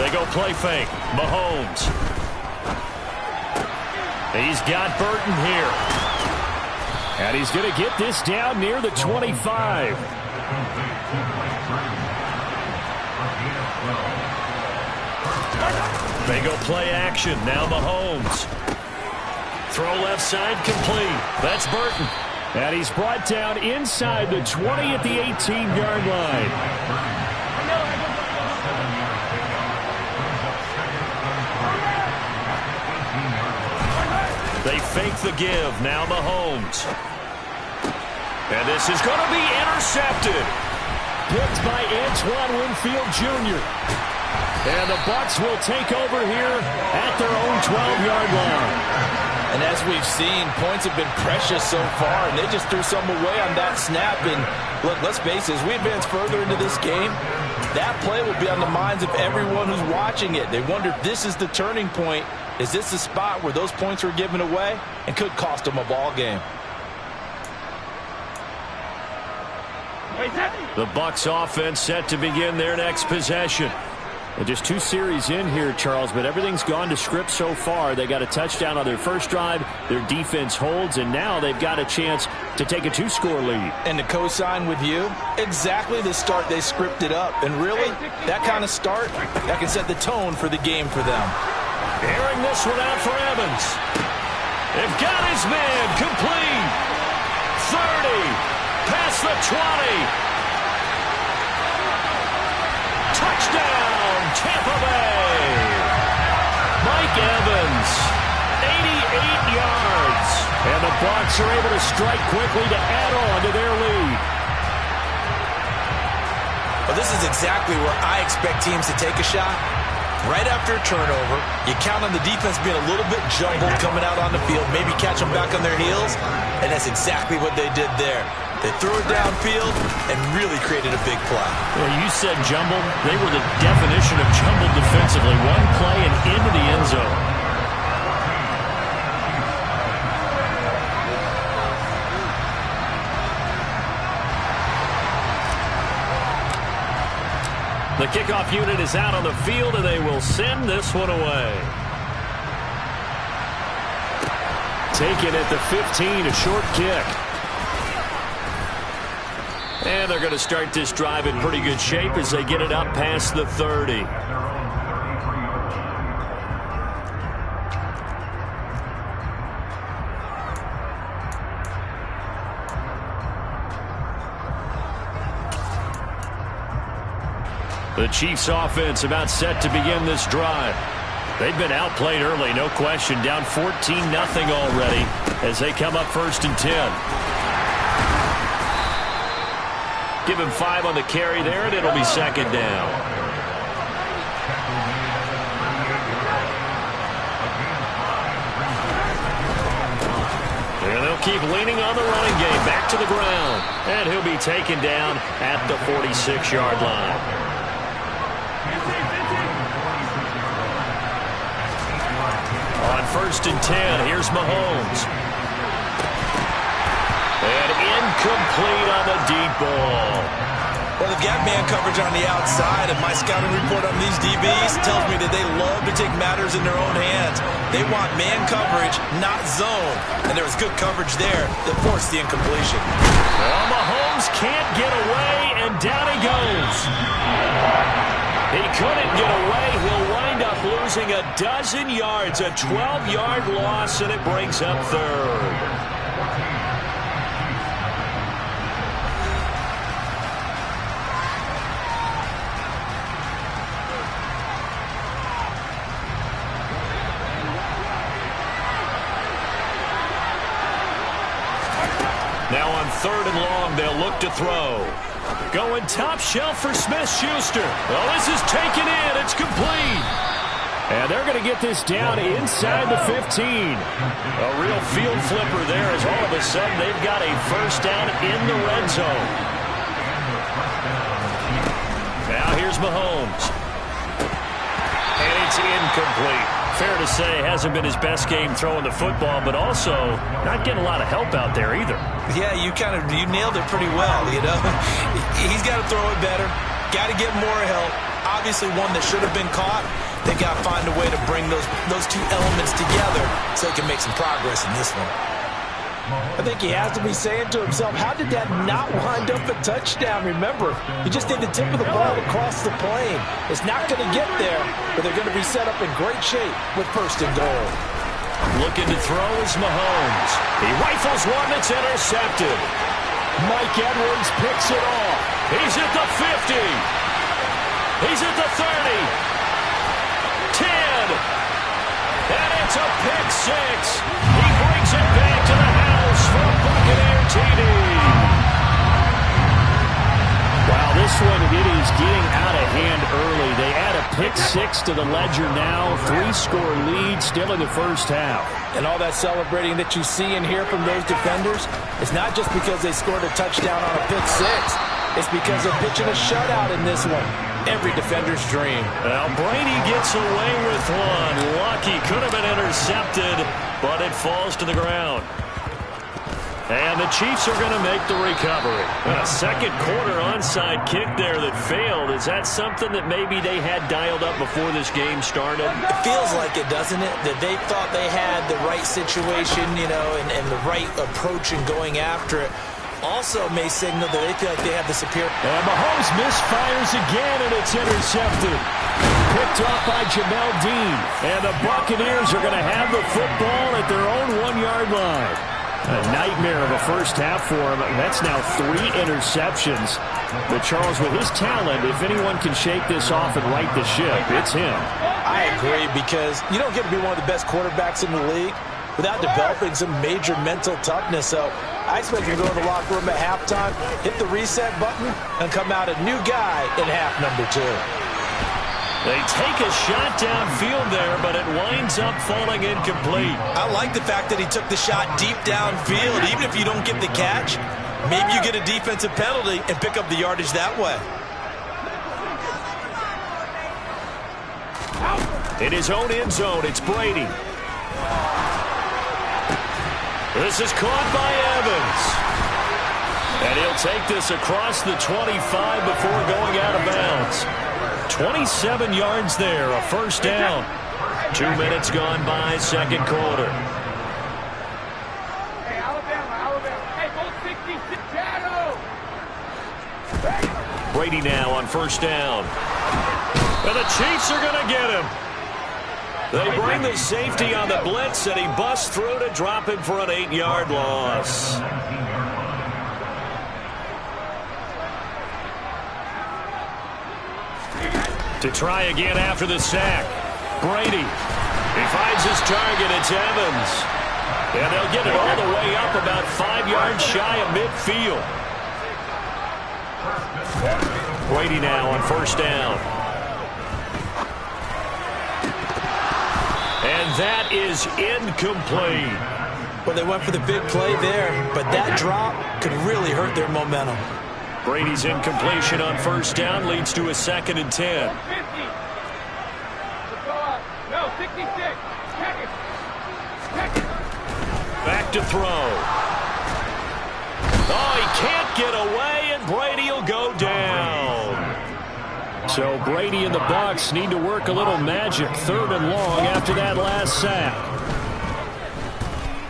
They go play fake. Mahomes. He's got Burton here. And he's going to get this down near the 25. They go play action. Now Mahomes. Throw left side complete. That's Burton. And he's brought down inside the 20 at the 18-yard line. They fake the give. Now Mahomes. And this is going to be intercepted. Picked by Antoine Winfield Jr. And the Bucs will take over here at their own 12-yard line. And as we've seen, points have been precious so far, and they just threw some away on that snap. And look, let's face it, as we advance further into this game, that play will be on the minds of everyone who's watching it. They wonder if this is the turning point. Is this the spot where those points were given away and could cost them a ball game? The Bucs offense set to begin their next possession. And just 2 series in here, Charles, but everything's gone to script so far. They got a touchdown on their first drive. Their defense holds, and now they've got a chance to take a 2-score lead. And to co-sign with you, exactly the start they scripted up. And really, that kind of start, that can set the tone for the game for them. Airing this one out for Evans. They've got his man complete. 30. Past the 20. Touchdown, Tampa Bay. Mike Evans, 88 yards. And the Bucs are able to strike quickly to add on to their lead. Well, this is exactly where I expect teams to take a shot. Right after a turnover, you count on the defense being a little bit jumbled coming out on the field, maybe catch them back on their heels, and that's exactly what they did there. They threw it downfield and really created a big play. Well, you said jumbled. They were the definition of jumbled defensively. One play and into the end zone. The kickoff unit is out on the field, and they will send this one away. Taken at the 15, a short kick. And they're going to start this drive in pretty good shape as they get it up past the 30. The Chiefs offense about set to begin this drive. They've been outplayed early, no question. Down 14-0 already as they come up 1st and 10. Give him 5 on the carry there, and it'll be 2nd down. And they'll keep leaning on the running game. Back to the ground. And he'll be taken down at the 46-yard line. On 1st and 10, here's Mahomes. And incomplete on the deep ball. Well, they've got man coverage on the outside, and my scouting report on these DBs tells me that they love to take matters in their own hands. They want man coverage, not zone. And there was good coverage there that forced the incompletion. Well, Mahomes can't get away, and down he goes. He couldn't get away. He'll wind up losing a dozen yards, a 12-yard loss, and it brings up 3rd. Now on 3rd and long, they'll look to throw. Going top shelf for Smith-Schuster. Well, this is taken in. It's complete. And they're going to get this down inside the 15. A real field flipper there as all of a sudden they've got a 1st down in the red zone. Now here's Mahomes. And it's incomplete. Fair to say, hasn't been his best game throwing the football, but also not getting a lot of help out there either. Yeah, you nailed it pretty well, you know. He's got to throw it better, got to get more help. obviously one that should have been caught. They got to find a way to bring those two elements together so they can make some progress in this one. I think he has to be saying to himself, how did that not wind up a touchdown? Remember, he just did the tip of the ball across the plane. It's not going to get there, but they're going to be set up in great shape with first and goal. Looking to throw is Mahomes. He rifles one that's intercepted. Mike Edwards picks it off. He's at the 50. He's at the 30. 10. And it's a pick six. He brings it back to the house for a Buccaneer TD. Wow, this one, it is getting out of hand early. They add a pick six to the ledger now. 3-score lead still in the first half. And all that celebrating that you see and hear from those defenders, it's not just because they scored a touchdown on a pick six. It's because they're pitching a shutout in this one. Every defender's dream. Well, Brady gets away with one. Lucky, could have been intercepted, but it falls to the ground. And the Chiefs are going to make the recovery. A second quarter onside kick there that failed. Is that something that maybe they had dialed up before this game started? It feels like it, doesn't it? That they thought they had the right situation, you know, and the right approach in going after it. Also may signal that they feel like they have the superior. And Mahomes misfires again, and it's intercepted. Picked off by Jamel Dean. And the Buccaneers are going to have the football at their own 1-yard line. A nightmare of a first half for him. That's now 3 interceptions. But Charles, with his talent, if anyone can shake this off and right the ship, it's him. I agree, because you don't get to be one of the best quarterbacks in the league without developing some major mental toughness. So I expect him to go in the locker room at halftime, hit the reset button, and come out a new guy in half number 2. They take a shot downfield there, but it winds up falling incomplete. I like the fact that he took the shot deep downfield. Even if you don't get the catch, maybe you get a defensive penalty and pick up the yardage that way. In his own end zone, it's Brady. This is caught by Evans. And he'll take this across the 25 before going out of bounds. 27 yards there, a first down. 2 minutes gone by, second quarter. Brady now on first down. And the Chiefs are going to get him. They bring the safety on the blitz, and he busts through to drop him for an 8-yard loss. To try again after the sack. Brady. He finds his target. It's Evans. And they'll get it all the way up about 5 yards shy of midfield. Brady now on first down. And that is incomplete. Well, they went for the big play there, but that drop could really hurt their momentum. Brady's incompletion on first down leads to a 2nd and 10. Back to throw. Oh, he can't get away, and Brady will go down. So Brady and the Bucs need to work a little magic. 3rd and long after that last sack.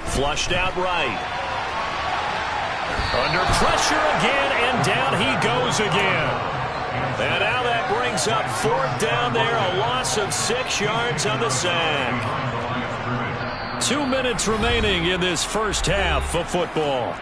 Flushed out right. Under pressure again, and down he goes again. And now that brings up 4th down there, a loss of 6 yards on the sack. 2 minutes remaining in this first half of football.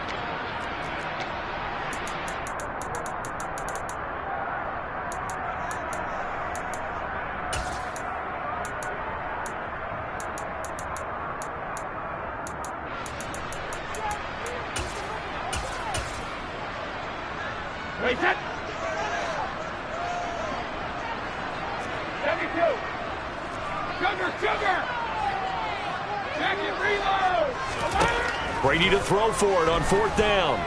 Brady to throw for it on 4th down.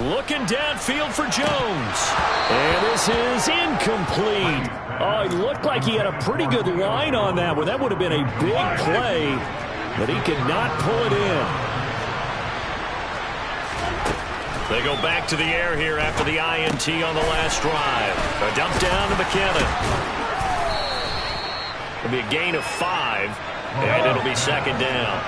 Looking downfield for Jones. And this is incomplete. Oh, it looked like he had a pretty good line on that one. That would have been a big play, but he could not pull it in. They go back to the air here after the INT on the last drive. A dump down to McKinnon. It'll be a gain of 5, and it'll be second down.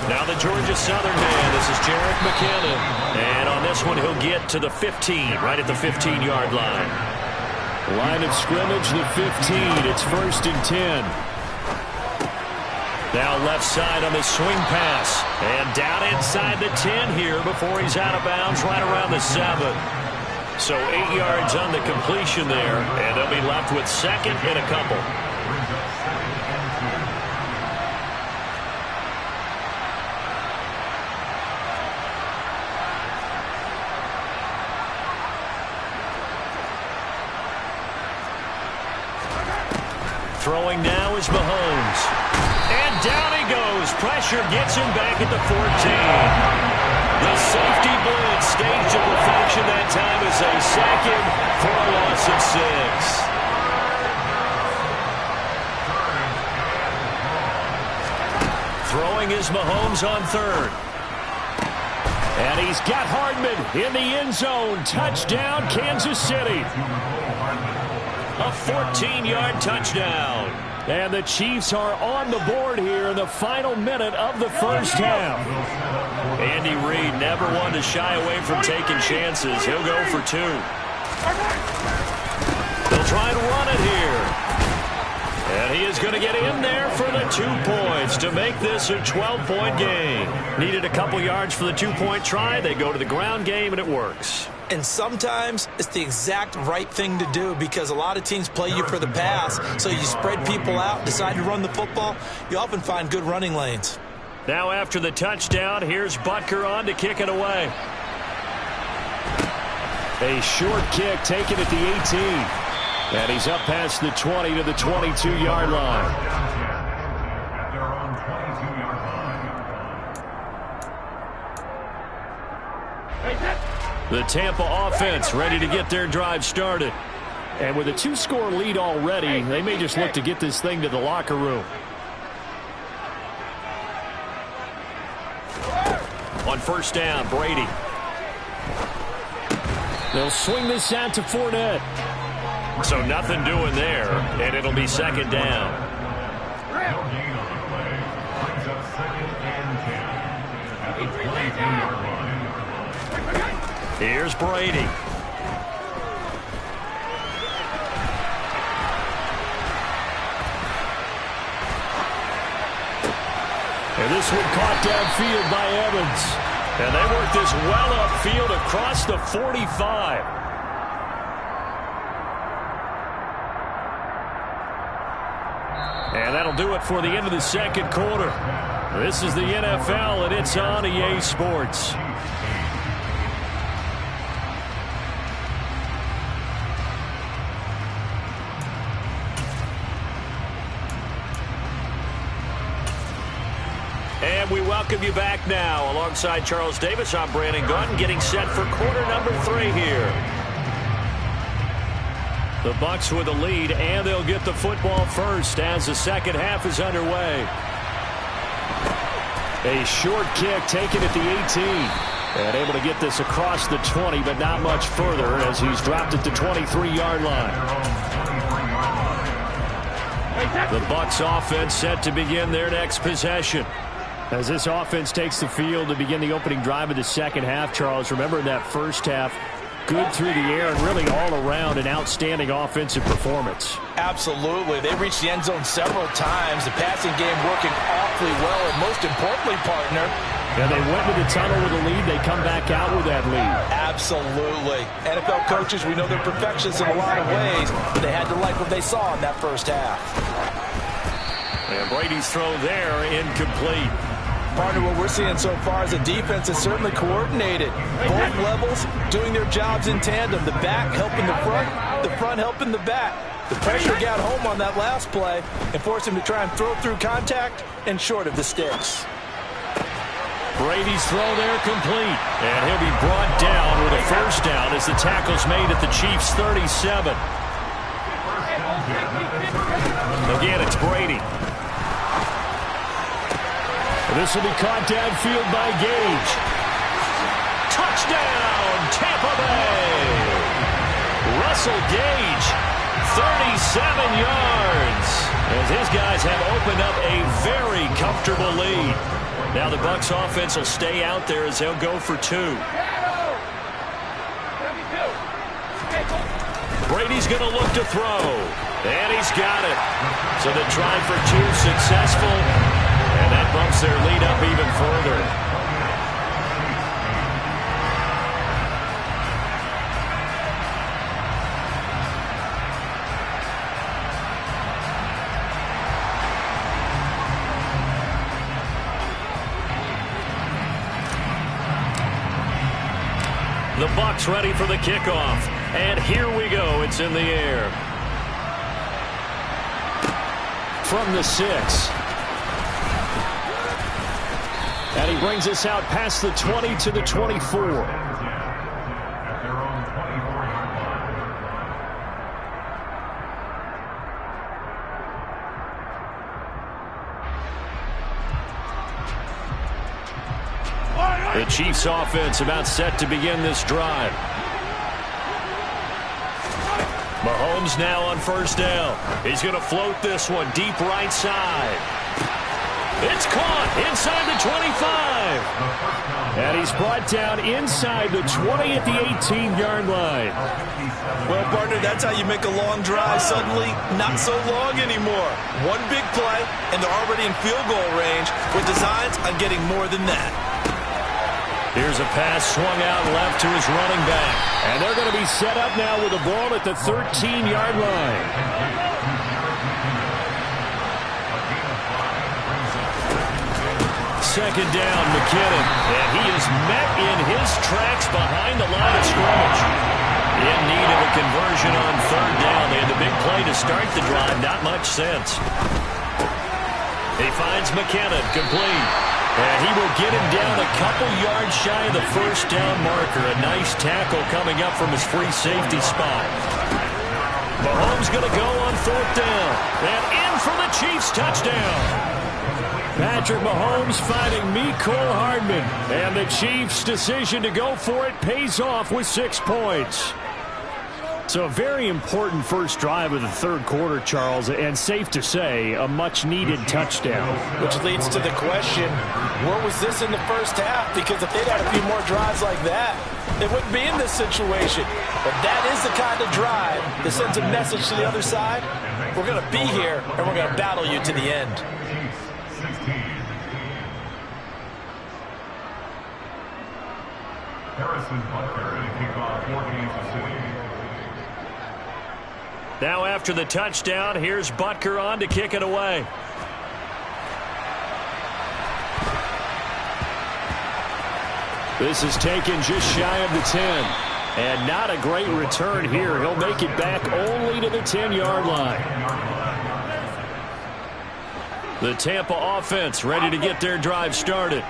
Now the Georgia Southern man, this is Jerick McKinnon. And on this one, he'll get to the 15, right at the 15-yard line. Line of scrimmage, the 15. It's 1st and 10. Now left side on the swing pass. And down inside the 10 here before he's out of bounds, right around the 7. So 8 yards on the completion there, and they'll be left with second and a couple. Throwing now is Mahomes. And down he goes. Pressure gets him back at the 14. The safety blitz staged to perfection that time as a second for a loss of 6. Throwing is Mahomes on 3rd. And he's got Hardman in the end zone. Touchdown, Kansas City. A 14-yard touchdown. And the Chiefs are on the board here in the final minute of the first half. Andy Reid never one to shy away from taking chances. He'll go for 2. They'll try and run it here. And he is going to get in there for the 2 points to make this a 12-point game. Needed a couple yards for the 2-point try. They go to the ground game, and it works. And sometimes it's the exact right thing to do because a lot of teams play you for the pass. So you spread people out, decide to run the football. You often find good running lanes. Now after the touchdown, here's Butker on to kick it away. A short kick taken at the 18. And he's up past the 20 to the 22-yard line. The Tampa offense ready to get their drive started. And with a 2-score lead already, they may just look to get this thing to the locker room. On first down, Brady. They'll swing this out to Fournette. So nothing doing there, and it'll be second down. Here's Brady. And this one caught downfield by Evans. And they work this well upfield across the 45. And that'll do it for the end of the second quarter. This is the NFL, and it's on EA Sports. And we welcome you back now. Alongside Charles Davis, I'm Brandon Gunn, getting set for quarter number 3 here. The Bucs with a lead, and they'll get the football first as the second half is underway. A short kick taken at the 18. And able to get this across the 20, but not much further as he's dropped at the 23-yard line. The Bucs offense set to begin their next possession. As this offense takes the field to begin the opening drive of the second half, Charles, remember in that first half, good through the air and really all around an outstanding offensive performance. Absolutely. They reached the end zone several times. The passing game working awfully well. And most importantly, partner, and they went to the tunnel with a lead. They come back out with that lead. Absolutely. NFL coaches, we know they're perfectionists in a lot of ways, but they had to like what they saw in that first half. And Brady's throw there incomplete. Partner, what we're seeing so far is the defense is certainly coordinated. Both levels doing their jobs in tandem. The back helping the front helping the back. The pressure got home on that last play and forced him to try and throw through contact and short of the sticks. Brady's throw there complete. And he'll be brought down with a first down as the tackle's made at the Chiefs' 37. Again, it's Brady. This will be caught downfield by Gage. Touchdown, Tampa Bay! Russell Gage, 37 yards. As his guys have opened up a very comfortable lead. Now the Bucs offense will stay out there as they'll go for 2. Brady's going to look to throw. And he's got it. So the try for 2 successful. And that bumps their lead up even further. The Bucs ready for the kickoff. And here we go. It's in the air. From the 6. And he brings us out past the 20 to the 24. The Chiefs offense about set to begin this drive. Mahomes now on first down. He's going to float this one deep right side. It's caught inside the 25. And he's brought down inside the 20 at the 18-yard line. Well, partner, that's how you make a long drive suddenly not so long anymore. One big play, and they're already in field goal range with designs on getting more than that. Here's a pass swung out left to his running back. And they're going to be set up now with the ball at the 13-yard line. Second down, McKinnon. And he is met in his tracks behind the line of scrimmage. In need of a conversion on third down. They had the big play to start the drive. Not much sense. He finds McKinnon, complete. And he will get him down a couple yards shy of the first down marker. A nice tackle coming up from his free safety spot. Mahomes going to go on fourth down. And in for the Chiefs touchdown. Patrick Mahomes finding Mecole Hardman. And the Chiefs' decision to go for it pays off with 6 points. So a very important first drive of the third quarter, Charles, and safe to say, a much-needed touchdown. Which leads to the question, where was this in the first half? Because if they'd had a few more drives like that, they wouldn't be in this situation. But that is the kind of drive that sends a message to the other side. We're going to be here, and we're going to battle you to the end. Harrison Butker to kick off for Kansas City. Now after the touchdown, here's Butker on to kick it away. This is taken just shy of the 10. And not a great return here. He'll make it back only to the 10-yard line. The Tampa offense ready to get their drive started.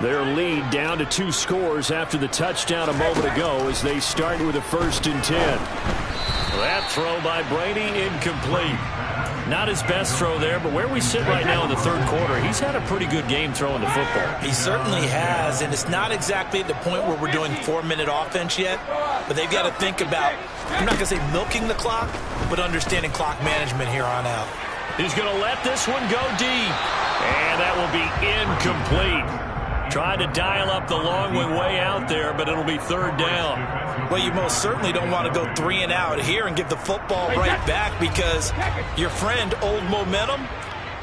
Their lead down to 2 scores after the touchdown a moment ago as they start with a 1st and 10. That throw by Brady incomplete. Not his best throw there, but where we sit right now in the third quarter, he's had a pretty good game throwing the football. He certainly has, and it's not exactly at the point where we're doing 4-minute offense yet, but they've got to think about, I'm not going to say milking the clock, but understanding clock management here on out. He's going to let this one go deep, and that will be incomplete. Trying to dial up the long way out there, but it'll be third down. Well, you most certainly don't want to go 3 and out here and give the football right back because your friend, Old Momentum,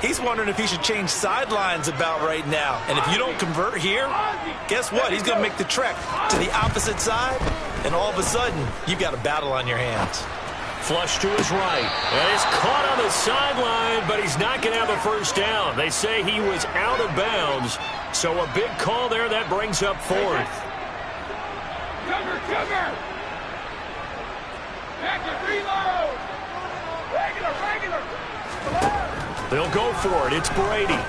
he's wondering if he should change sidelines about right now. And if you don't convert here, guess what? He's going to make the trek to the opposite side, and all of a sudden, you've got a battle on your hands. Flush to his right. And he's caught on the sideline, but he's not going to have a first down. They say he was out of bounds. So a big call there that brings up 4th. Cover! Back to reload! Regular! They'll go for it. It's Brady.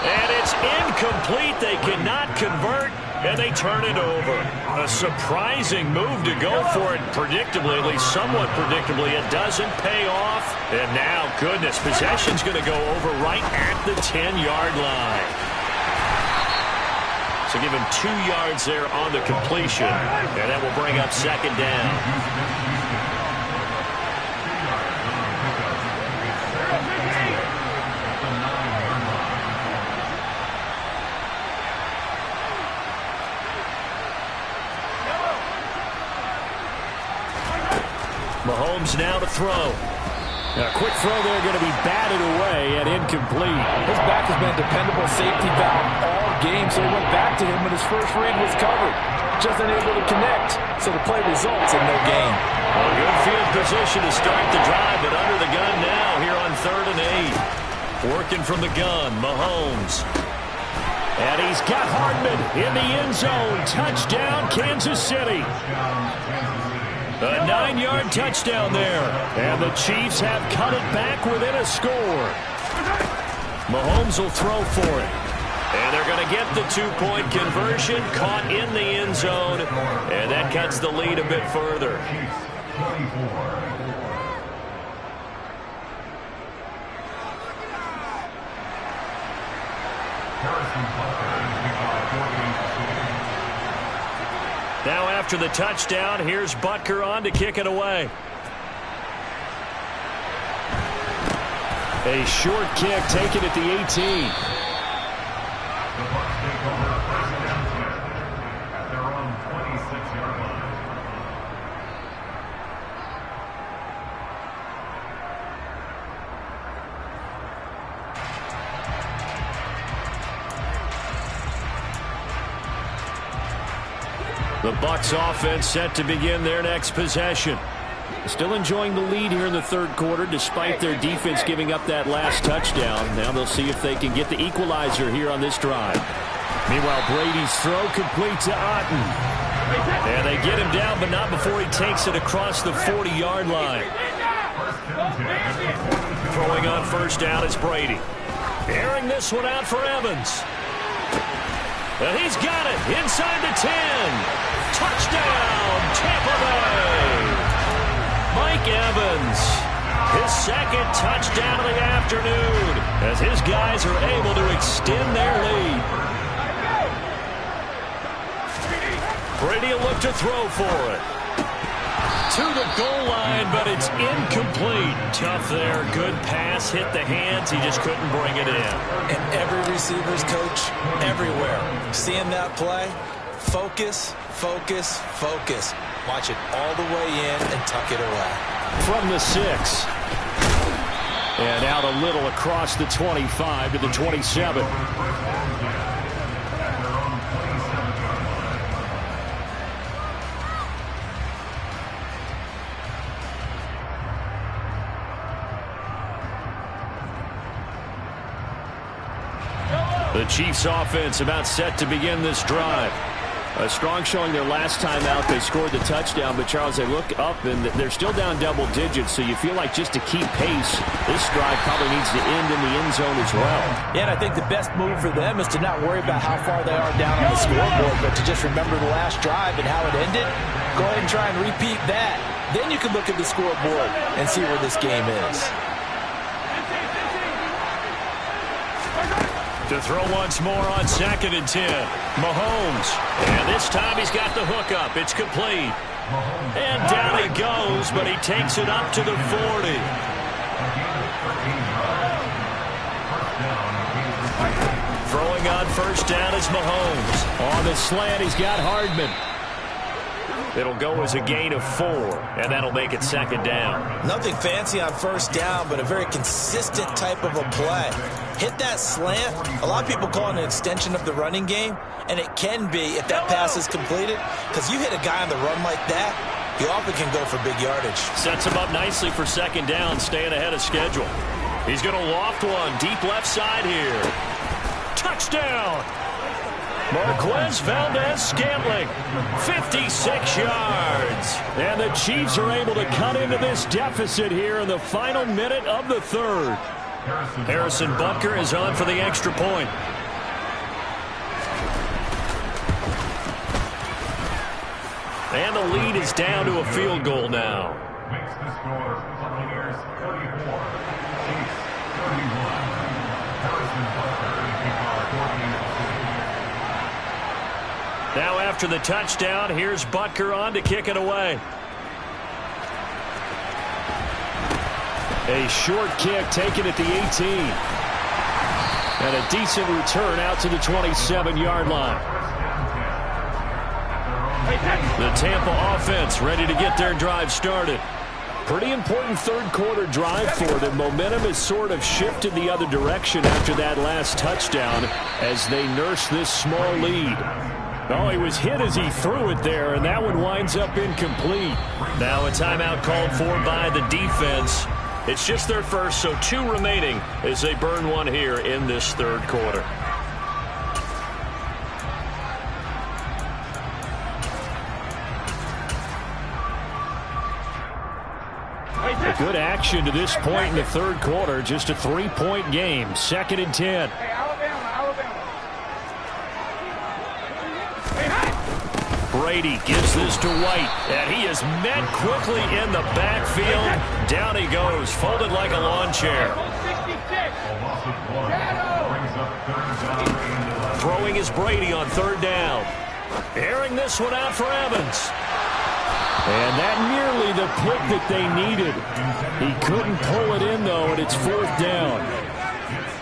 And it's incomplete. They cannot convert, and they turn it over. A surprising move to go for it predictably, at least somewhat predictably. It doesn't pay off. And now, goodness, possession's going to go over right at the 10-yard line. So give him 2 yards there on the completion, and that will bring up second down. Mahomes now to throw. A quick throw there going to be batted away and incomplete. His back has been a dependable safety valve all game, so he went back to him when his first read was covered. Just unable to connect, so the play results in no gain. Well, good field position to start the drive, but under the gun now here on 3rd and 8. Working from the gun, Mahomes. And he's got Hardman in the end zone. Touchdown, Kansas City. A 9-yard touchdown there. And the Chiefs have cut it back within a score. Mahomes will throw for it. And they're going to get the 2-point conversion, caught in the end zone. And that cuts the lead a bit further. Now after the touchdown, here's Butker on to kick it away. A short kick taken at the 18. The Bucs take over 1st and 10 at their own 26-yard line. The Bucs offense set to begin their next possession. Still enjoying the lead here in the 3rd quarter despite their defense giving up that last touchdown. Now they'll see if they can get the equalizer here on this drive. Meanwhile, Brady's throw complete to Otten. And they get him down, but not before he takes it across the 40-yard line. Throwing on 1st down is Brady. Airing this one out for Evans. And he's got it inside the 10. Touchdown, Tampa Bay. Mike Evans, his 2nd touchdown of the afternoon, as his guys are able to extend their lead. Brady will look to throw for it. To the goal line, but it's incomplete. Tough there, good pass, hit the hands, he just couldn't bring it in. And every receiver's coach, everywhere, seeing that play, focus, focus, focus. Watch it all the way in and tuck it away. From the 6. And out a little across the 25 to the 27. The Chiefs offense about set to begin this drive. A strong showing their last time out. They scored the touchdown, but Charles, they look up and they're still down double digits, so you feel like just to keep pace, this drive probably needs to end in the end zone as well. Yeah, and I think the best move for them is to not worry about how far they are down on the scoreboard, but to just remember the last drive and how it ended. Go ahead and try and repeat that. Then you can look at the scoreboard and see where this game is. To throw once more on 2nd and 10. Mahomes. And this time he's got the hook up. It's complete. And down he goes, but he takes it up to the 40. Throwing on 1st down is Mahomes. On the slant, he's got Hardman. It'll go as a gain of 4, and that'll make it 2nd down. Nothing fancy on 1st down, but a very consistent type of a play. Hit that slant. A lot of people call it an extension of the running game, and it can be if that pass is completed, because you hit a guy on the run like that, he often can go for big yardage. Sets him up nicely for 2nd down, staying ahead of schedule. He's going to loft one deep left side here. Touchdown! Marquez Valdez-Scantling, 56 yards. And the Chiefs are able to cut into this deficit here in the final minute of the 3rd. Harrison Butker is on for the extra point. And the lead is down to a field goal now. Makes the score Buccaneers 34, Chiefs 31. Harrison Butker to kick off 14. Now after the touchdown, here's Butker on to kick it away. A short kick taken at the 18. And a decent return out to the 27-yard line. The Tampa offense ready to get their drive started. Pretty important third-quarter drive for them. Momentum has sort of shifted the other direction after that last touchdown as they nurse this small lead. Oh, he was hit as he threw it there, and that one winds up incomplete. Now a timeout called for by the defense. It's just their first, so 2 remaining as they burn one here in this third quarter. A good action to this point in the third quarter. Just a 3-point game. 2nd and 10. Hey, Alabama. Brady gives this to White, and he is met quickly in the backfield. Down he goes, folded like a lawn chair. Throwing is Brady on 3rd down. Airing this one out for Evans. And that nearly the pick that they needed. He couldn't pull it in, though, and it's 4th down.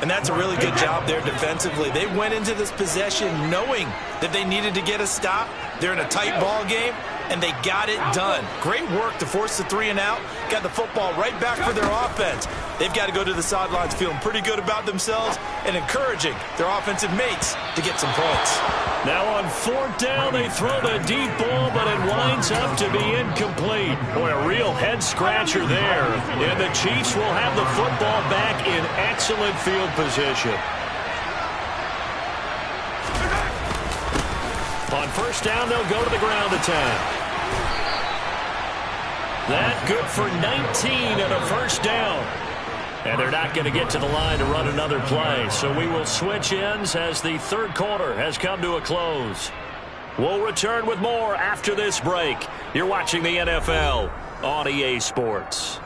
And that's a really good job there defensively. They went into this possession knowing that they needed to get a stop. They're in a tight ball game, and they got it done. Great work to force the 3 and out. Got the football right back for their offense. They've got to go to the sidelines feeling pretty good about themselves and encouraging their offensive mates to get some points. Now on 4th down, they throw the deep ball, but it winds up to be incomplete. Boy, a real head-scratcher there. And the Chiefs will have the football back in excellent field position. On 1st down, they'll go to the ground attack. That good for 19 and a 1st down. And they're not going to get to the line to run another play. So we will switch ends as the third quarter has come to a close. We'll return with more after this break. You're watching the NFL on EA Sports.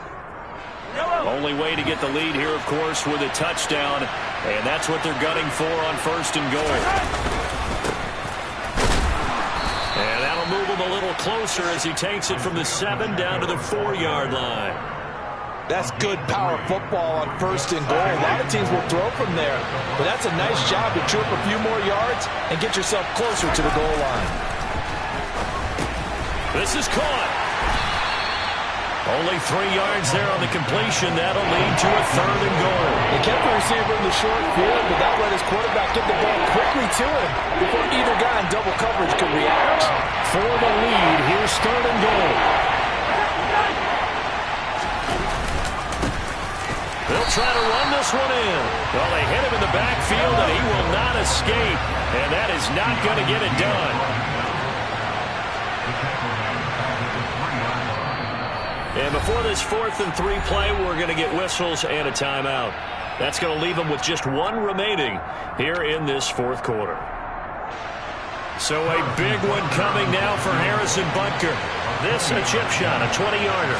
Only way to get the lead here, of course, with a touchdown. And that's what they're gunning for on 1st and goal. And that'll move him a little closer as he takes it from the 7 down to the 4-yard line. That's good power football on 1st and goal. A lot of teams will throw from there, but that's a nice job to chew up a few more yards and get yourself closer to the goal line. This is caught. Only 3 yards there on the completion. That'll lead to a 3rd and goal. They kept the receiver in the short field, but that let his quarterback get the ball quickly to him before either guy in double coverage could react. For the lead, here's 3rd and goal. They'll try to run this one in. Well, they hit him in the backfield, and he will not escape. And that is not going to get it done. And before this 4th and 3 play, we're going to get whistles and a timeout. That's going to leave them with just 1 remaining here in this 4th quarter. So a big one coming now for Harrison Butker. This a chip shot, a 20-yarder.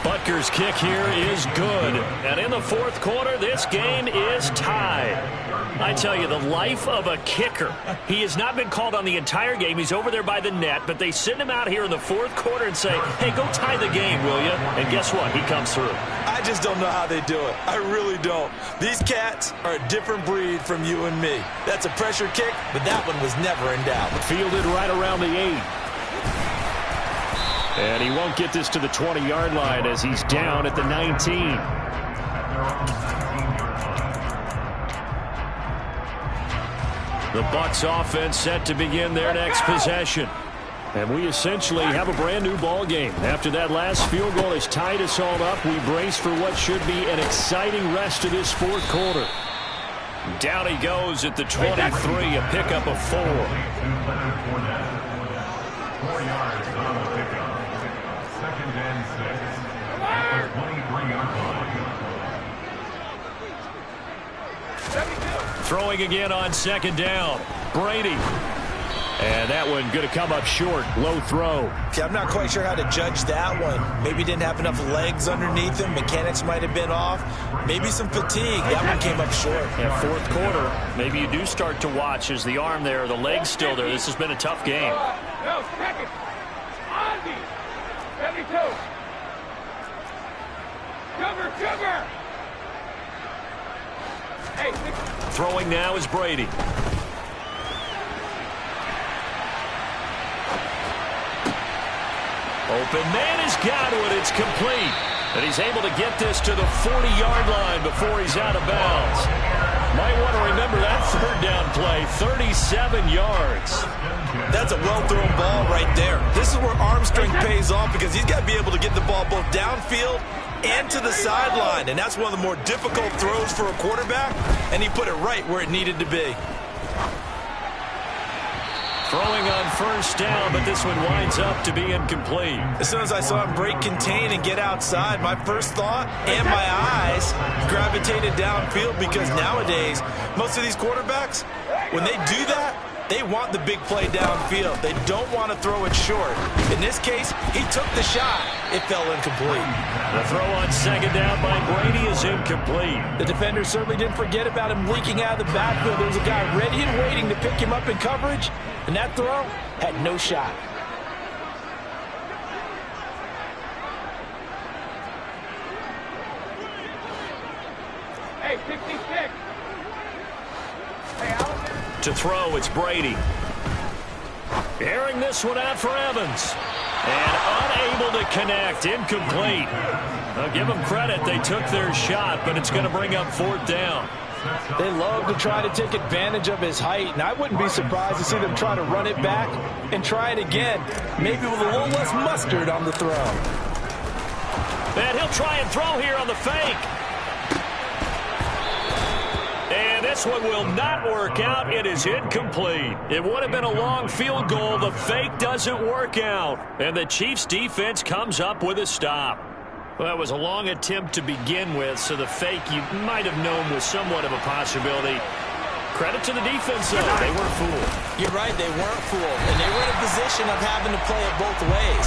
Butker's kick here is good. And in the 4th quarter, this game is tied. I tell you, the life of a kicker. He has not been called on the entire game. He's over there by the net, but they send him out here in the 4th quarter and say, hey, go tie the game, will you? And guess what? He comes through. I just don't know how they do it. I really don't. These cats are a different breed from you and me. That's a pressure kick, but that one was never in doubt. Fielded right around the 8. And he won't get this to the 20-yard line as he's down at the 19. The Bucs offense set to begin their next possession. And we essentially have a brand new ball game. After that last field goal has tied us all up, we brace for what should be an exciting rest of this 4th quarter. Down he goes at the 23, a pickup of 4. 4 yards on the pickup. 2nd and 6 at the 23-yard line. Throwing again on 2nd down. Brady. And that one going to come up short. Low throw. Okay, I'm not quite sure how to judge that one. Maybe didn't have enough legs underneath him. Mechanics might have been off. Maybe some fatigue. That one came up short. Yeah, fourth quarter, maybe you do start to watch as the arm there, the leg's still there. This has been a tough game. No, second. Ozzy. 72. Cover. Hey, Throwing now is Brady. Open man is Godwin. It's complete. And he's able to get this to the 40-yard line before he's out of bounds. Might want to remember that third down play, 37 yards. That's a well-thrown ball right there. This is where arm strength pays off because he's got to be able to get the ball both downfield and to the sideline. And that's one of the more difficult throws for a quarterback, and he put it right where it needed to be. Throwing on first down, but this one winds up to be incomplete. As soon as I saw him break contain and get outside, my first thought and my eyes gravitated downfield because nowadays, most of these quarterbacks, when they do that, they want the big play downfield. They don't want to throw it short. In this case, he took the shot. It fell incomplete. The throw on second down by Brady is incomplete. The defender certainly didn't forget about him leaking out of the backfield. There was a guy ready and waiting to pick him up in coverage, and that throw had no shot. Hey, 66. Hey, Alex. To throw, it's Brady. Airing this one out for Evans. And unable to connect, incomplete. I'll give them credit, they took their shot, but it's going to bring up fourth down. They love to try to take advantage of his height, and I wouldn't be surprised to see them try to run it back and try it again, maybe with a little less mustard on the throw. And he'll try and throw here on the fake. And this one will not work out. It is incomplete. It would have been a long field goal. The fake doesn't work out. And the Chiefs defense comes up with a stop. Well, that was a long attempt to begin with, so the fake you might have known was somewhat of a possibility. Credit to the defense, though. They weren't fooled. You're right, they weren't fooled. And they were in a position of having to play it both ways.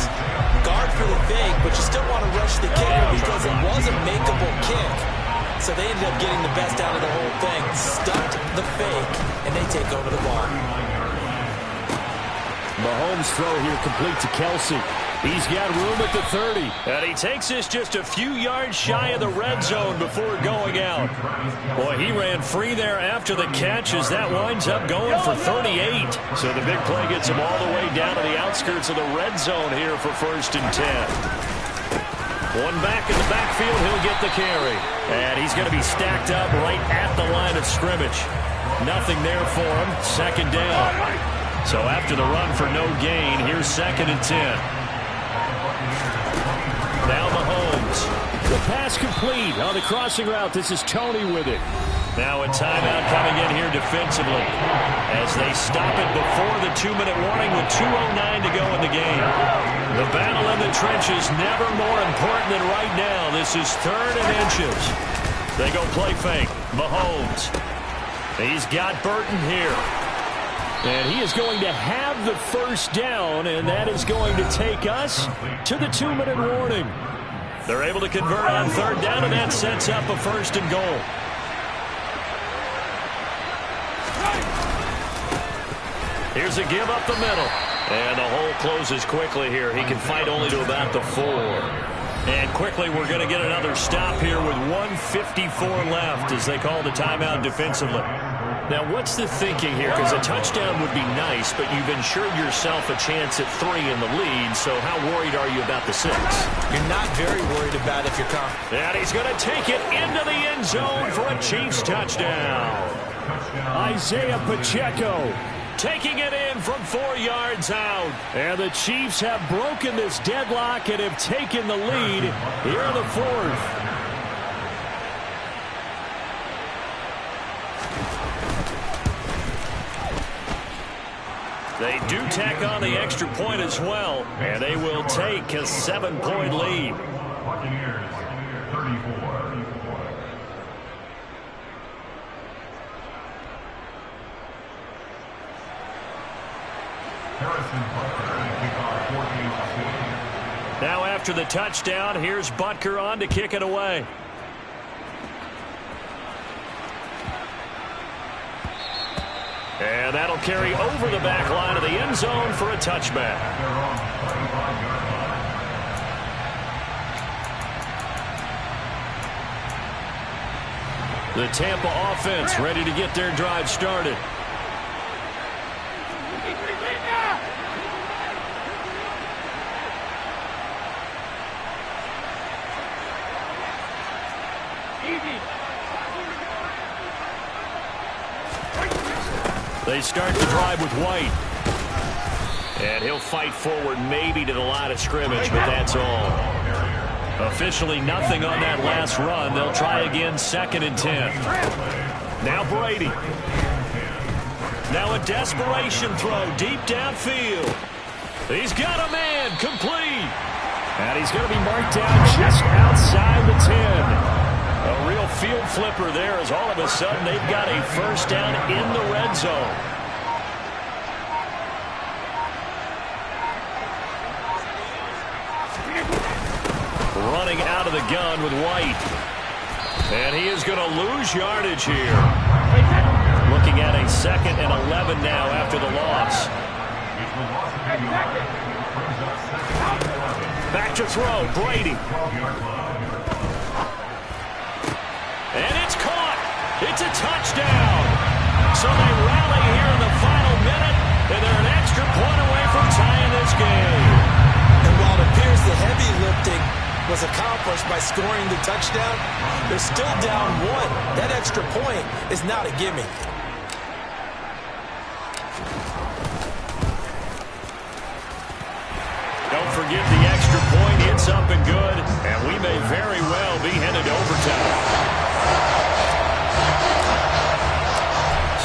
Guard for the fake, but you still want to rush the kicker because it was a makeable kick. So they ended up getting the best out of the whole thing. Stuffed the fake, and they take over the ball. Mahomes' throw here complete to Kelsey. He's got room at the 30. And he takes this just a few yards shy of the red zone before going out. Boy, he ran free there after the catch as that winds up going for 38. So the big play gets him all the way down to the outskirts of the red zone here for 1st and 10. One back in the backfield, he'll get the carry. And he's going to be stacked up right at the line of scrimmage. Nothing there for him. 2nd down. So after the run for no gain, here's 2nd and 10. Now Mahomes. The pass complete on the crossing route. This is Tony with it. Now a timeout coming in here defensively as they stop it before the 2-minute warning with 2:09 to go in the game. The battle in the trenches never more important than right now. This is 3rd and inches. They go play fake. Mahomes. He's got Burton here. And he is going to have the 1st down, and that is going to take us to the 2-minute warning. They're able to convert on 3rd down, and that sets up a 1st and goal. Here's a give up the middle. And the hole closes quickly here. He can fight only to about the 4. And quickly we're going to get another stop here with 1:54 left as they call the timeout defensively. Now, what's the thinking here? Because a touchdown would be nice, but you've ensured yourself a chance at 3 in the lead, so how worried are you about the 6? You're not very worried about it if you're confident. And he's going to take it into the end zone for a Chiefs touchdown. Isaiah Pacheco taking it in from 4 yards out. And the Chiefs have broken this deadlock and have taken the lead here in the 4th. They do tack on the extra point as well, and they will take a 7-point lead. Buccaneers, 34. Now after the touchdown, here's Butker on to kick it away. And that'll carry over the back line of the end zone for a touchback. The Tampa offense ready to get their drive started. They start the drive with White. And he'll fight forward maybe to the line of scrimmage, but that's all. Officially nothing on that last run. They'll try again, 2nd and 10. Now Brady. Now a desperation throw deep downfield. He's got a man, complete. And he's going to be marked down just outside the 10. A real field flipper there as all of a sudden they've got a first down in the red zone. Running out of the gun with White. And he is going to lose yardage here. Looking at a 2nd and 11 now after the loss. Back to throw, Brady. And it's caught. It's a touchdown. So they rally here in the final minute, and they're an extra point away from tying this game. And while it appears the heavy lifting was accomplished by scoring the touchdown, they're still down 1. That extra point is not a gimme. Don't forget the extra point. It's up and good, and we may very well be headed to overtime.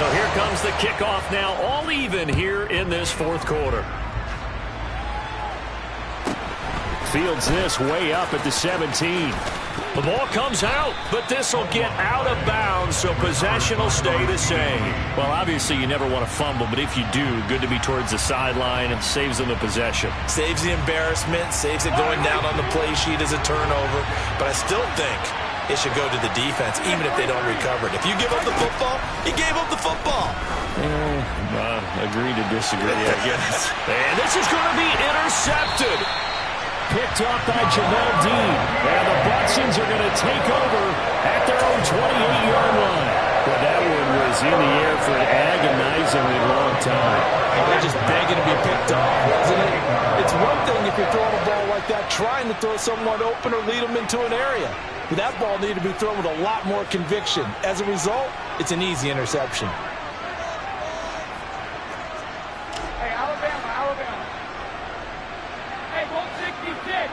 So here comes the kickoff now, all even here in this 4th quarter. Fields this way up at the 17. The ball comes out, but this will get out of bounds, so possession will stay the same. Well, obviously you never want to fumble, but if you do, good to be towards the sideline and saves them the possession. Saves the embarrassment, saves it going down on the play sheet as a turnover, but I still think it should go to the defense, even if they don't recover it. If you give up the football, you gave up the football. Agree to disagree, I guess. And this is going to be intercepted. Picked up by Jamel Dean. And the Bucsons are going to take over at their own 28-yard line. But that one was in the air for an agonizingly long time. They're just begging to be picked off, wasn't it? It's one thing if you're throwing a ball like that, trying to throw someone open or lead them into an area. But that ball needed to be thrown with a lot more conviction. As a result, it's an easy interception. Hey, Alabama. Hey, 166.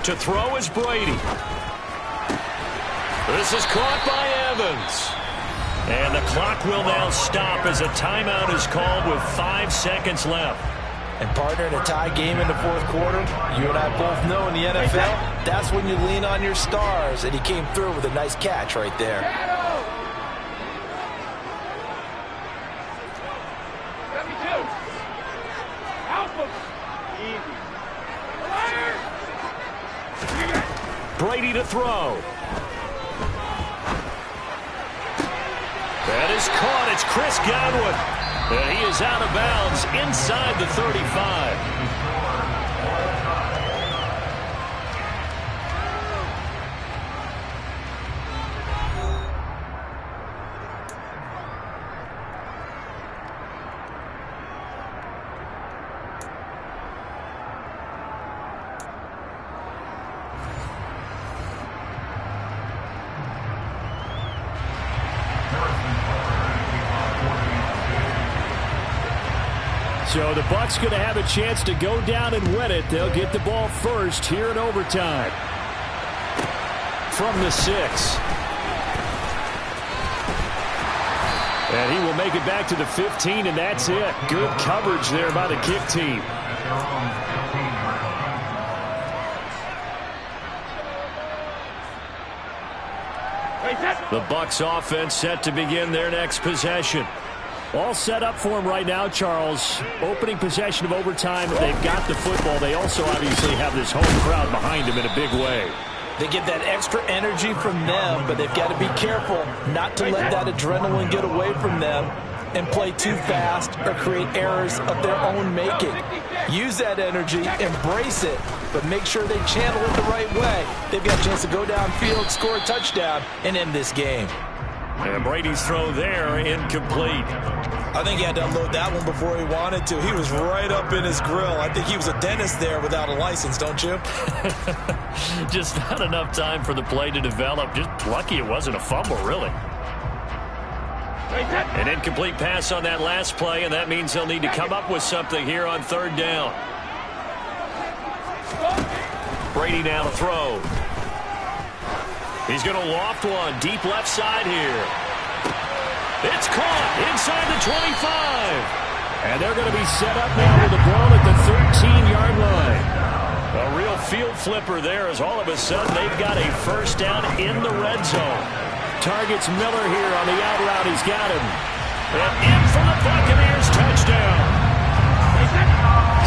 To throw is Brady. This is caught by Evans. And the clock will now stop as a timeout is called with 5 seconds left. And partner, in a tie game in the 4th quarter, you and I both know in the NFL, that's when you lean on your stars, and he came through with a nice catch right there. 72. Alpha. Easy. Brady to throw. That is caught. It's Chris Godwin. And he is out of bounds inside the 35. So the Bucs going to have a chance to go down and win it. They'll get the ball first here in overtime. From the 6. And he will make it back to the 15, and that's it. Good coverage there by the kick team. The Bucs offense set to begin their next possession. All set up for him right now, Charles. Opening possession of overtime. They've got the football. They also obviously have this home crowd behind them in a big way. They get that extra energy from them, but they've got to be careful not to let that adrenaline get away from them and play too fast or create errors of their own making. Use that energy, embrace it, but make sure they channel it the right way. They've got a chance to go downfield, score a touchdown, and end this game. And Brady's throw there, incomplete. I think he had to unload that one before he wanted to. He was right up in his grill. I think he was a dentist there without a license, don't you? Just not enough time for the play to develop. Just lucky it wasn't a fumble, really. An incomplete pass on that last play, and that means they'll need to come up with something here on third down. Brady now to throw. He's going to loft one deep left side here. It's caught inside the 25. And they're going to be set up now with the ball at the 13-yard line. A real field flipper there as all of a sudden they've got a first down in the red zone. Targets Miller here on the out route. He's got him. And in for the Buccaneers, touchdown.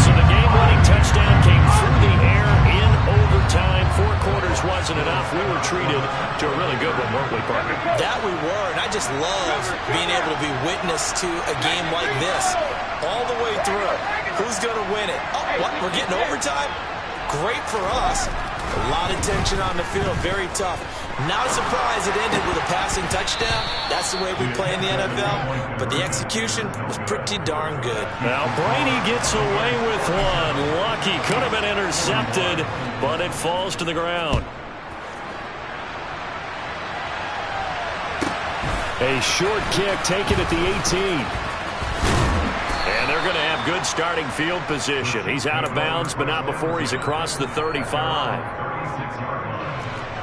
So the game-winning touchdown came through the air in overtime. 4 quarters wasn't enough. We were treated to a really good one, weren't we, Parker? That we were, and I just love being able to be witness to a game like this all the way through. Who's going to win it? Oh, what? We're getting overtime? Great for us. A lot of tension on the field. Very tough. Not surprised it ended with a passing touchdown. That's the way we play in the NFL. But the execution was pretty darn good. Now Brady gets away with one. Lucky. Could have been intercepted, but it falls to the ground. A short kick taken at the 18. And they're going to have good starting field position. He's out of bounds, but not before he's across the 35.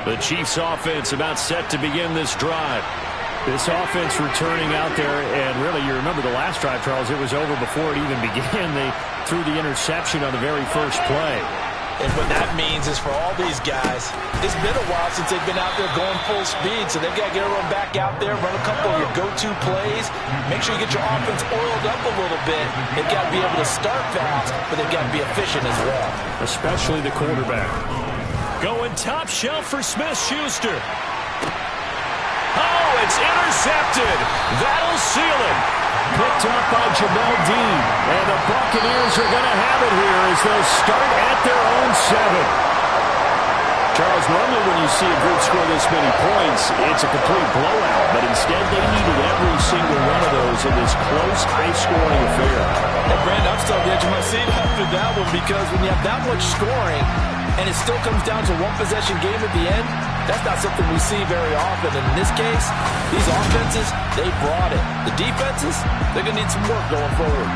The Chiefs offense about set to begin this drive. This offense returning out there, and really, you remember the last drive, Charles, it was over before it even began. They threw the interception on the very first play. And what that means is for all these guys, it's been a while since they've been out there going full speed, so they've got to get everyone back out there, run a couple of your go-to plays, make sure you get your offense oiled up a little bit. They've got to be able to start fast, but they've got to be efficient as well. Especially the quarterback. Going top shelf for Smith-Schuster. Oh, it's intercepted. That'll seal it. Picked up by Jamel Dean. And the Buccaneers are going to have it here as they'll start at their own 7. Charles, normally when you see a group score this many points, it's a complete blowout. But instead, they needed every single one of those in this close, high-scoring affair. Hey, Brandon, I'm still on the edge of my seat after that one because when you have that much scoring and it still comes down to one-possession game at the end, that's not something we see very often. And in this case, these offenses, they brought it. The defenses, they're going to need some work going forward.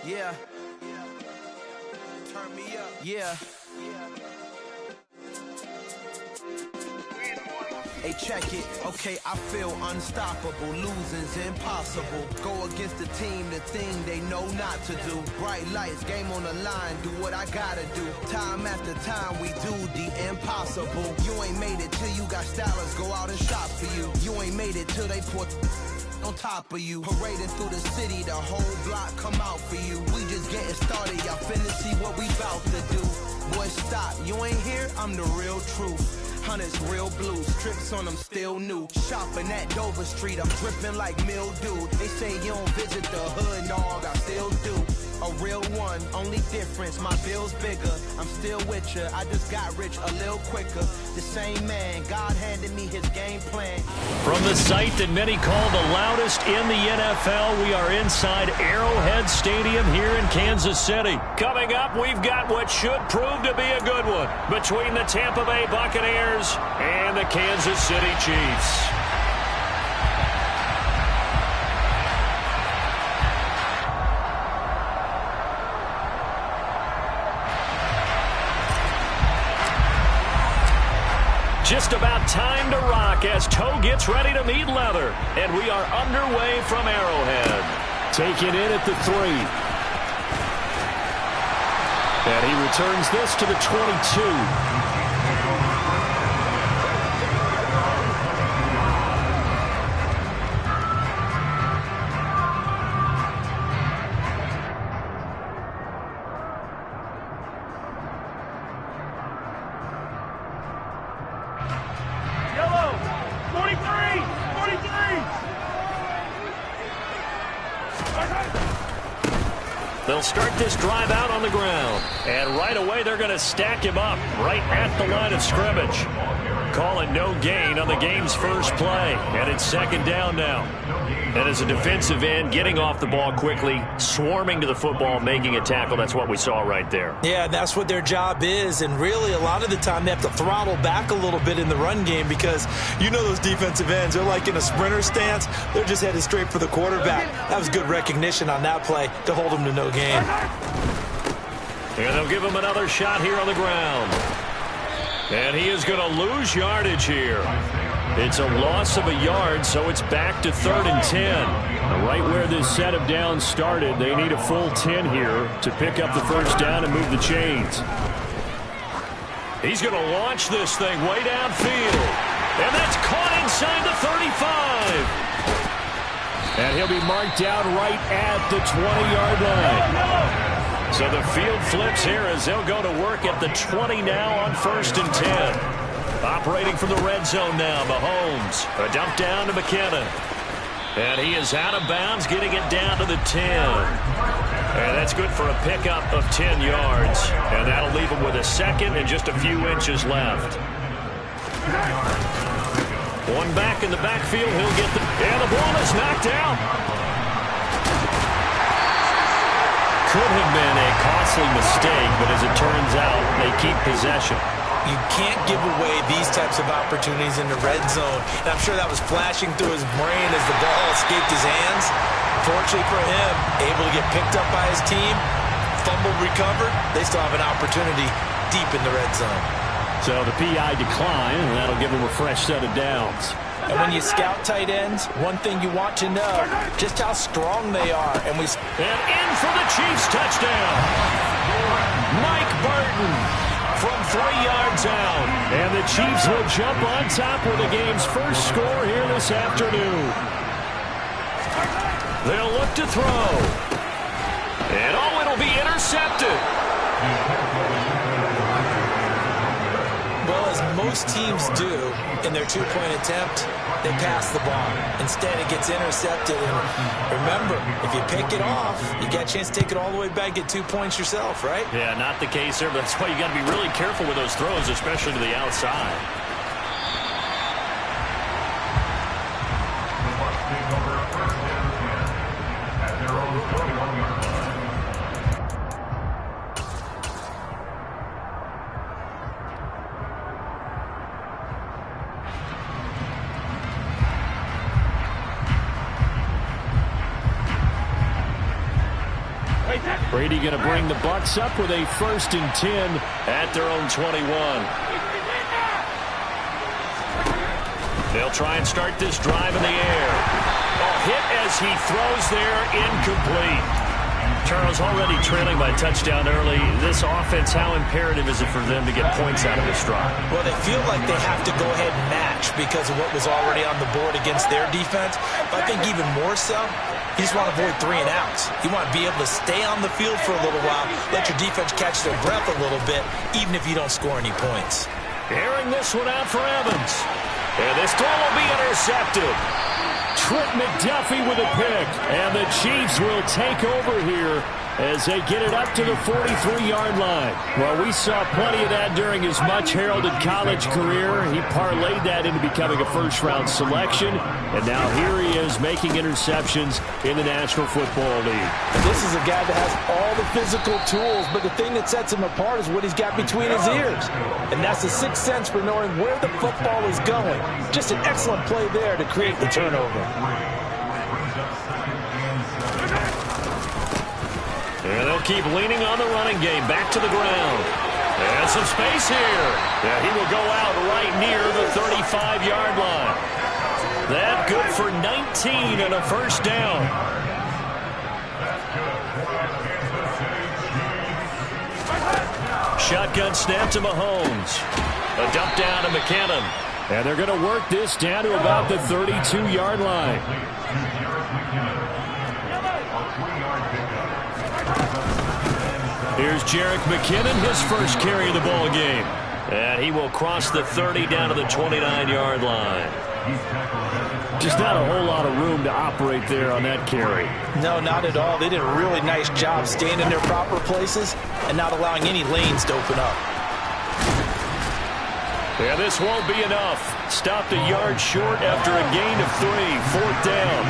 Yeah. Turn me up. Yeah. Hey, check it. Okay, I feel unstoppable. Losing's impossible. Go against the team, the thing they know not to do. Bright lights, game on the line. Do what I gotta do. Time after time, we do the impossible. You ain't made it till you got stylists go out and shop for you. You ain't made it till they put on top of you. Parading through the city, the whole block come out for you. We just getting started, y'all finna see what we bout to do. Boy, stop, you ain't here, I'm the real truth. Hunters real blue, strips on them still new. Shopping at Dover Street, I'm dripping like mildew. They say you don't visit the hood, dog, I still do. A real one, only difference, my bill's bigger. I'm still with ya, I just got rich a little quicker. The same man, God handed me his game plan. From the site that many call the loudest in the NFL, we are inside Arrowhead Stadium here in Kansas City. Coming up, we've got what should prove to be a good one between the Tampa Bay Buccaneers and the Kansas City Chiefs. Just about time to rock as Toe gets ready to meet leather. And we are underway from Arrowhead. Taken in at the 3. And he returns this to the 22. They'll start this drive out on the ground. And right away, they're going to stack him up right at the line of scrimmage. Call it no gain on the game's first play. And it's second down now. And as a defensive end, getting off the ball quickly, swarming to the football, making a tackle, that's what we saw right there. Yeah, and that's what their job is. And really, a lot of the time, they have to throttle back a little bit in the run game because you know those defensive ends, they're like in a sprinter stance. They're just headed straight for the quarterback. That was good recognition on that play to hold them to no gain. And they'll give him another shot here on the ground. And he is going to lose yardage here. It's a loss of a yard, so it's back to 3rd and 10. Right where this set of downs started, they need a full 10 here to pick up the first down and move the chains. He's going to launch this thing way downfield. And that's caught inside the 35. And he'll be marked down right at the 20-yard line. So the field flips here as they'll go to work at the 20 now on 1st and 10. Operating from the red zone now, Mahomes. A dump down to McKinnon. And he is out of bounds, getting it down to the 10. And that's good for a pickup of 10 yards. And that'll leave him with a second and just a few inches left. One back in the backfield, he'll get the... And the ball is knocked out. Could have been a costly mistake, but as it turns out, they keep possession. You can't give away these types of opportunities in the red zone. And I'm sure that was flashing through his brain as the ball escaped his hands. Fortunately for him, able to get picked up by his team, fumble recovered. They still have an opportunity deep in the red zone. So the PI decline, and that'll give him a fresh set of downs. And when you scout tight ends, one thing you want to know, just how strong they are. And in for the Chiefs touchdown. Mike Burton from 3 yards out. And the Chiefs will jump on top with the game's first score here this afternoon. They'll look to throw. And it'll be intercepted. Well, as most teams do in their two-point attempt, they pass the ball. Instead, it gets intercepted. And remember, if you pick it off, you got a chance to take it all the way back, get 2 points yourself, right? Yeah, not the case there, but that's why you got to be really careful with those throws, especially to the outside. The Bucs take over a 1st and 10 at their own 21-yard line. Brady going to bring the Bucs up with a 1st and 10 at their own 21. They'll try and start this drive in the air. Hit as he throws there, incomplete. Charles already trailing by a touchdown early. This offense, how imperative is it for them to get points out of this drive? Well, they feel like they have to go ahead and match because of what was already on the board against their defense. But I think even more so, you just want to avoid 3 and outs. You want to be able to stay on the field for a little while, let your defense catch their breath a little bit, even if you don't score any points. Airing this one out for Evans. And this throw will be intercepted. Trent McDuffie with a pick. And the Chiefs will take over here as they get it up to the 43-yard line. Well, we saw plenty of that during his much-heralded college career. He parlayed that into becoming a first-round selection, and now here he is making interceptions in the National Football League. This is a guy that has all the physical tools, but the thing that sets him apart is what he's got between his ears. And that's the sixth sense for knowing where the football is going. Just an excellent play there to create the turnover. And they'll keep leaning on the running game. Back to the ground. And some space here. Yeah, he will go out right near the 35-yard line. That good for 19 and a first down. Shotgun snap to Mahomes. A dump down to McKinnon. And they're going to work this down to about the 32-yard line. Here's Jerick McKinnon, his first carry of the ball game. And he will cross the 30 down to the 29-yard line. Just not a whole lot of room to operate there on that carry. No, not at all. They did a really nice job staying in their proper places and not allowing any lanes to open up. Yeah, this won't be enough. Stopped a yard short after a gain of 3. Fourth down.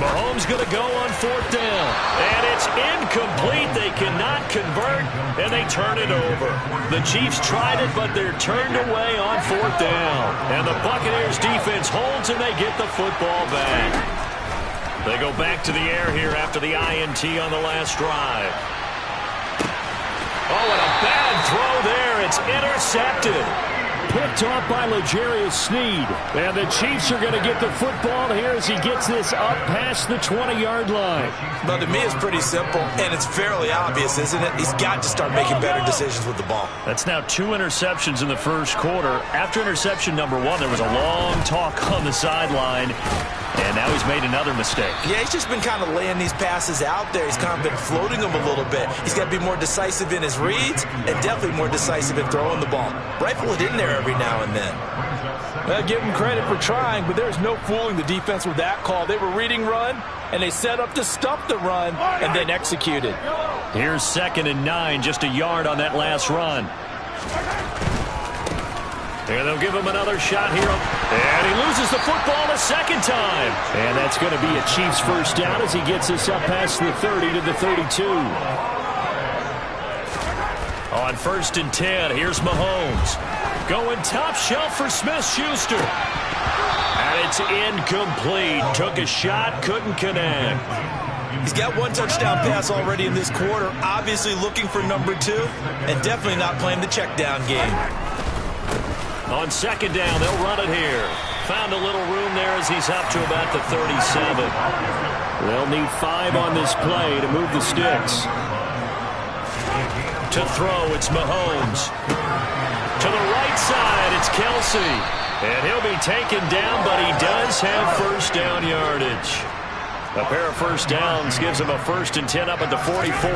Mahomes going to go on fourth down. And it's incomplete. They cannot convert, and they turn it over. The Chiefs tried it, but they're turned away on fourth down. And the Buccaneers defense holds, and they get the football back. They go back to the air here after the INT on the last drive. Oh, and a bad throw there. It's intercepted. Picked off by L'Jarius Sneed. And the Chiefs are going to get the football here as he gets this up past the 20-yard line. But to me, it's pretty simple, and it's fairly obvious, isn't it? He's got to start making better decisions with the ball. That's now 2 interceptions in the first quarter. After interception number 1, there was a long talk on the sideline. And now he's made another mistake. Yeah, he's just been kind of laying these passes out there. He's kind of been floating them a little bit. He's got to be more decisive in his reads and definitely more decisive in throwing the ball. Rifle it in there every now and then. Well, give him credit for trying, but there's no fooling the defense with that call. They were reading run, and they set up to stop the run and then executed. Here's 2nd and 9, just a yard on that last run. And they'll give him another shot here. And he loses the football a second time. And that's going to be a Chiefs first down as he gets this up past the 30 to the 32. On 1st and 10, here's Mahomes. Going top shelf for Smith-Schuster. And it's incomplete. Took a shot, couldn't connect. He's got 1 touchdown pass already in this quarter. Obviously looking for number 2. And definitely not playing the check down game. On 2nd down, they'll run it here. Found a little room there as he's up to about the 37. They'll need 5 on this play to move the sticks. To throw, it's Mahomes. To the right side, it's Kelsey. And he'll be taken down, but he does have first down yardage. A pair of first downs gives him a 1st and 10 up at the 44.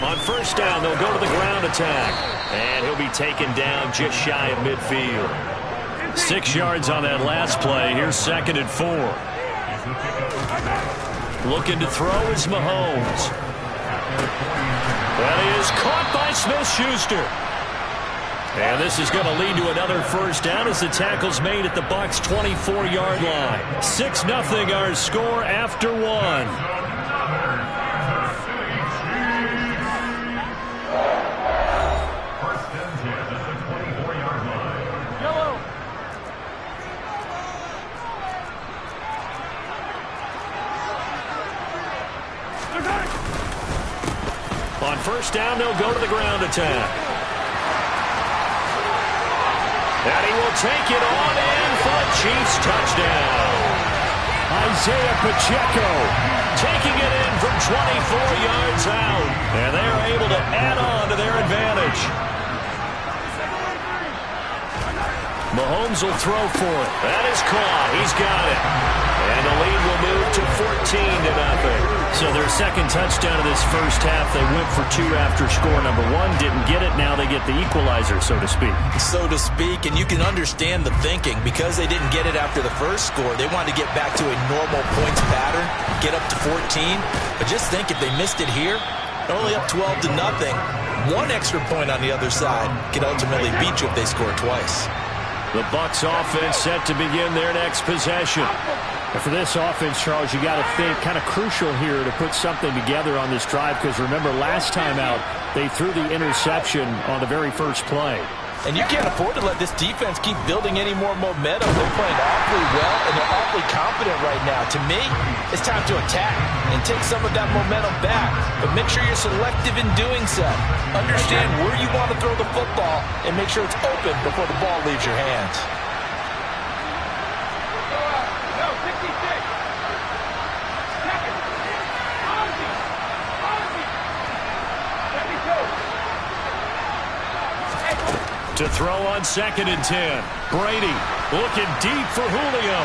On 1st down, they'll go to the ground attack. And he'll be taken down just shy of midfield. 6 yards on that last play. Here's 2nd and 4. Looking to throw is Mahomes. Well, he is caught by Smith-Schuster. And this is going to lead to another first down as the tackle's made at the Bucs' 24-yard line. 6-0 our score after 1. On 1st down, they'll go to the ground attack. And he will take it on in for a Chiefs touchdown. Isaiah Pacheco taking it in from 24 yards out. And they're able to add on to their advantage. Mahomes will throw for it. That is caught. He's got it. And the lead will move to 14-0. So their second touchdown of this first half, they went for 2 after score number 1. Didn't get it. Now they get the equalizer, so to speak. So to speak, and you can understand the thinking. Because they didn't get it after the first score, they wanted to get back to a normal points pattern, get up to 14. But just think, if they missed it here, they're only up 12-0. 1 extra point on the other side could ultimately beat you if they score twice. The Bucs offense set to begin their next possession. And for this offense, Charles, you got to think kind of crucial here to put something together on this drive, because remember, last time out, they threw the interception on the very first play. And you can't afford to let this defense keep building any more momentum. They're playing awfully well, and they're awfully confident right now. To me, it's time to attack and take some of that momentum back. But make sure you're selective in doing so. Understand where you want to throw the football and make sure it's open before the ball leaves your hands. No, 66. Second. Ozzie. 72. To throw on 2nd and 10. Brady looking deep for Julio.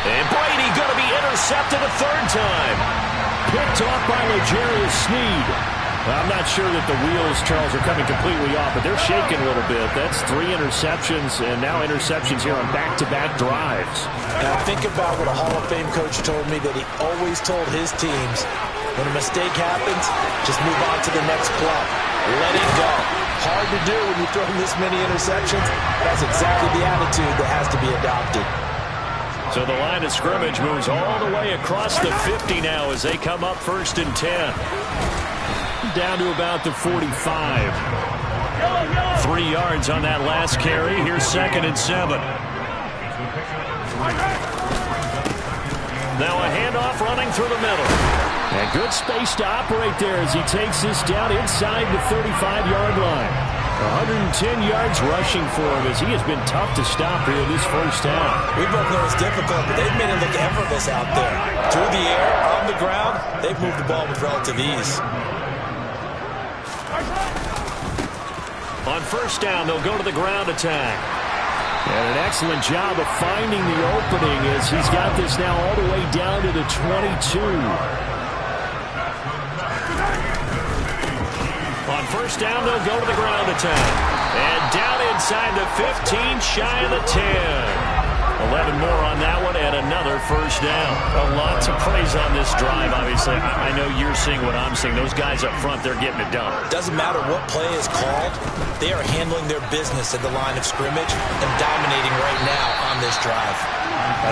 And Brady going to be intercepted a 3rd time. Picked off by L'Jarius Sneed. I'm not sure that the wheels, Charles, are coming completely off, but they're shaking a little bit. That's 3 interceptions, and now interceptions here on back-to-back drives. Now think about what a Hall of Fame coach told me, that he always told his teams, when a mistake happens, just move on to the next play. Let it go. Hard to do when you throw this many interceptions. That's exactly the attitude that has to be adopted. So the line of scrimmage moves all the way across the 50 now as they come up 1st and 10. Down to about the 45. 3 yards on that last carry. Here's 2nd and 7. Now a handoff running through the middle. And good space to operate there as he takes this down inside the 35-yard line. 110 yards rushing for him as he has been tough to stop here in this first half. We both know it's difficult, but they've made it look effortless out there. Through the air, on the ground, they've moved the ball with relative ease. On 1st down, they'll go to the ground attack. And an excellent job of finding the opening as he's got this now all the way down to the 22. On 1st down, they'll go to the ground attack. And down inside the 15, shy of the 10. 11 more on that one, and another 1st down. Lots of praise on this drive, obviously. I know you're seeing what I'm seeing. Those guys up front, they're getting it done. Doesn't matter what play is called. They are handling their business at the line of scrimmage and dominating right now on this drive.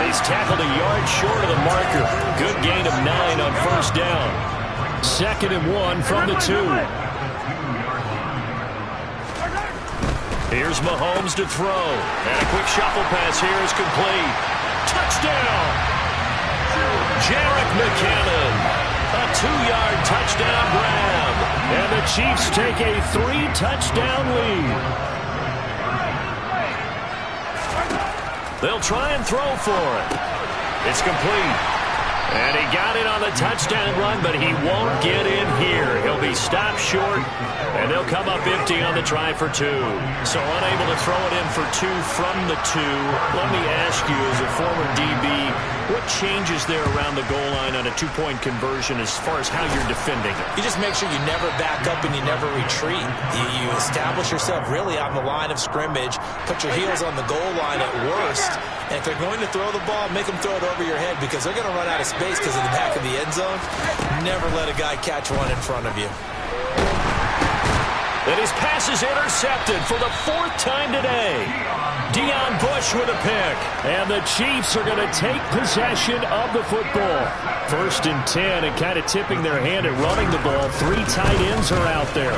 He's tackled a yard short of the marker. Good gain of 9 on 1st down. 2nd and 1 from the 2. Here's Mahomes to throw. And a quick shuffle pass here is complete. Touchdown! Jerick McKinnon. A 2-yard touchdown grab. And the Chiefs take a 3-touchdown lead. They'll try and throw for it. It's complete. And he got it on the touchdown run, but he won't get in here. He'll be stopped short, and they'll come up empty on the try for 2. So unable to throw it in for 2 from the 2. Let me ask you, as a former DB, what changes there around the goal line on a 2-point conversion as far as how you're defending it? You just make sure you never back up and you never retreat. You establish yourself really on the line of scrimmage, put your heels on the goal line at worst, and if they're going to throw the ball, make them throw it over your head because they're going to run out of space because of the back of the end zone. Never let a guy catch one in front of you. And his pass is intercepted for the 4th time today. Deon Bush with a pick. And the Chiefs are going to take possession of the football. 1st and 10, and kind of tipping their hand at running the ball. 3 tight ends are out there.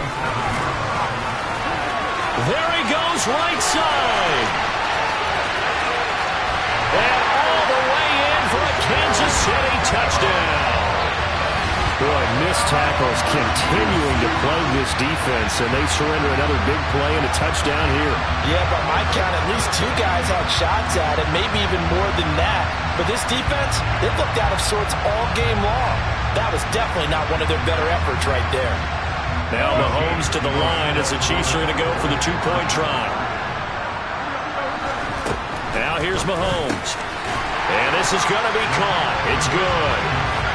There he goes, right side. And all the way in for a Kansas City touchdown. Boy, missed tackles continuing to plague this defense, and they surrender another big play and a touchdown here. Yeah, by my count, at least 2 guys had shots at it, maybe even more than that. But this defense, they've looked out of sorts all game long. That was definitely not one of their better efforts right there. Now Mahomes to the line as the Chiefs are going to go for the 2-point try. here's Mahomes. And this is going to be caught. It's good.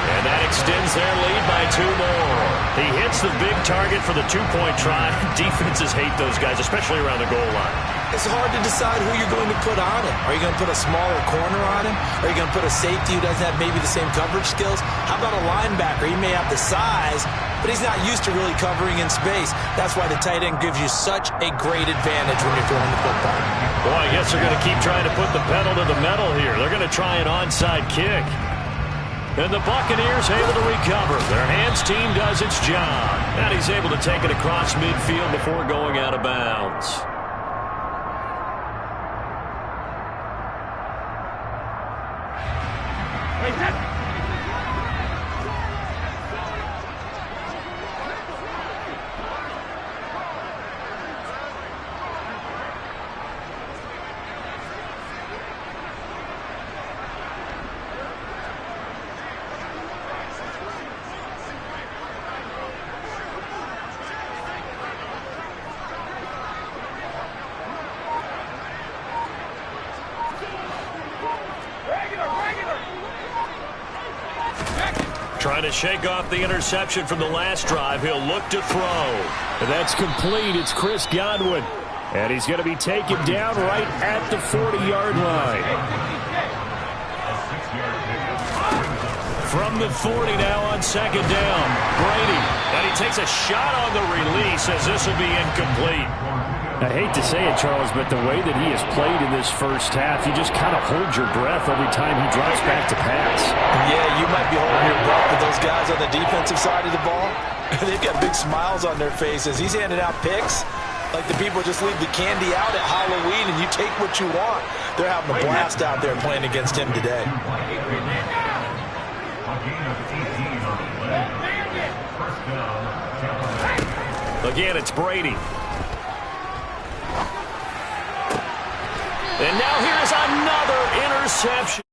And that extends their lead by 2 more. He hits the big target for the 2-point try. Defenses hate those guys, especially around the goal line. It's hard to decide who you're going to put on him. Are you going to put a smaller corner on him? Are you going to put a safety who doesn't have maybe the same coverage skills? How about a linebacker? He may have the size, but he's not used to really covering in space. That's why the tight end gives you such a great advantage when you're throwing the football. Boy, I guess they're going to keep trying to put the pedal to the metal here. They're going to try an onside kick. And the Buccaneers able to recover. Their hands team does its job. And he's able to take it across midfield before going out of bounds. Trying to shake off the interception from the last drive. He'll look to throw. And that's complete. It's Chris Godwin. And he's going to be taken down right at the 40-yard line. From the 40 now on second down. Brady. And he takes a shot on the release as this will be incomplete. I hate to say it, Charles, but the way that he has played in this first half, you just kind of hold your breath every time he drops back to pass. Yeah, you might be holding your breath with those guys on the defensive side of the ball. They've got big smiles on their faces. He's handing out picks like the people just leave the candy out at Halloween and you take what you want. They're having a blast out there playing against him today. Again, it's Brady. And now here's another interception.